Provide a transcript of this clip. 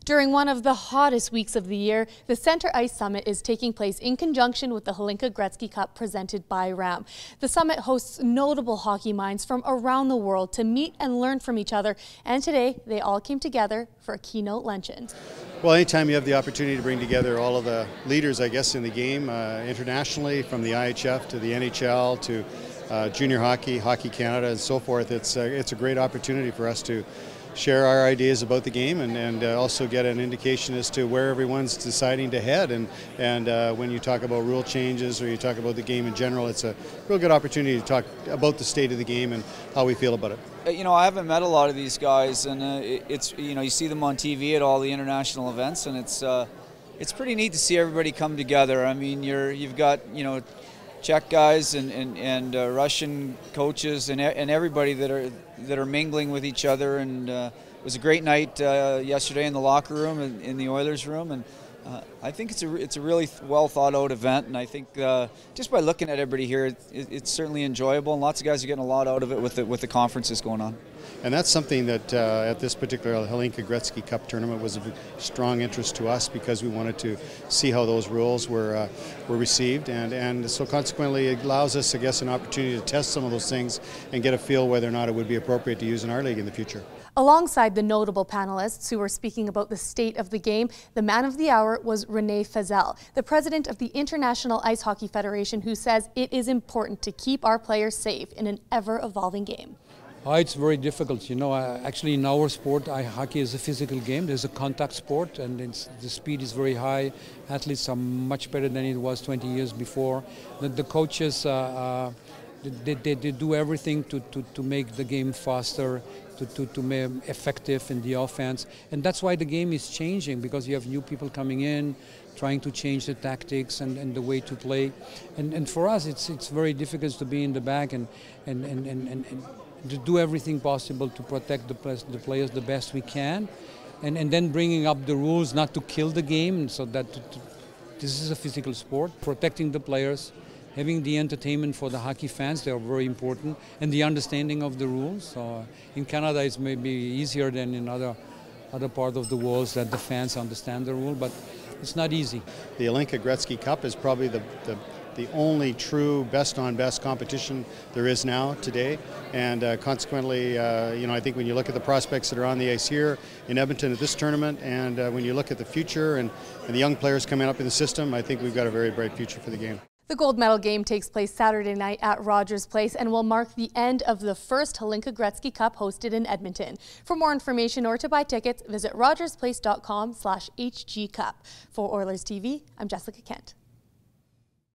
During one of the hottest weeks of the year, the Center Ice Summit is taking place in conjunction with the Hlinka Gretzky Cup presented by RAM. The summit hosts notable hockey minds from around the world to meet and learn from each other, and today they all came together for a keynote luncheon. Well, anytime you have the opportunity to bring together all of the leaders, I guess, in the game internationally, from the IHF to the NHL to junior hockey, Hockey Canada, and so forth, it's a great opportunity for us to share our ideas about the game and also get an indication as to where everyone's deciding to head. And when you talk about rule changes or you talk about the game in general, it's a real good opportunity to talk about the state of the game and how we feel about it. You know, I haven't met a lot of these guys, and it's, you know, you see them on TV at all the international events, and it's pretty neat to see everybody come together. I mean, you've got, you know, Czech guys and Russian coaches and everybody that are mingling with each other, and it was a great night yesterday in the locker room and in the Oilers room, and I think it's a really well thought out event, and I think just by looking at everybody here, it's certainly enjoyable, and lots of guys are getting a lot out of it with the conferences going on. And that's something that at this particular Hlinka Gretzky Cup tournament was of strong interest to us, because we wanted to see how those rules were received, and so consequently it allows us, I guess, an opportunity to test some of those things and get a feel whether or not it would be appropriate to use in our league in the future. Alongside the notable panelists who were speaking about the state of the game, the man of the hour was Rene Fazel, the president of the International Ice Hockey Federation, who says it is important to keep our players safe in an ever-evolving game. It's very difficult. You know, actually in our sport, hockey is a physical game. There's a contact sport, and the speed is very high. Athletes are much better than it was 20 years before. The coaches, they do everything to make the game faster, to make effective in the offense. And that's why the game is changing, because you have new people coming in, trying to change the tactics and the way to play. And for us, it's very difficult to be in the back and to do everything possible to protect the players the best we can, and then bringing up the rules not to kill the game, so that this is a physical sport. Protecting the players, having the entertainment for the hockey fans, they are very important, and the understanding of the rules. So in Canada it's maybe easier than in other parts of the world, that the fans understand the rule, but it's not easy. The Hlinka Gretzky Cup is probably the only true best-on-best competition there is now today, and consequently, you know, I think when you look at the prospects that are on the ice here in Edmonton at this tournament, and when you look at the future and the young players coming up in the system, I think we've got a very bright future for the game. The gold medal game takes place Saturday night at Rogers Place and will mark the end of the first Hlinka Gretzky Cup hosted in Edmonton. For more information or to buy tickets, visit rogersplace.com/HGcup. For Oilers TV, I'm Jessica Kent.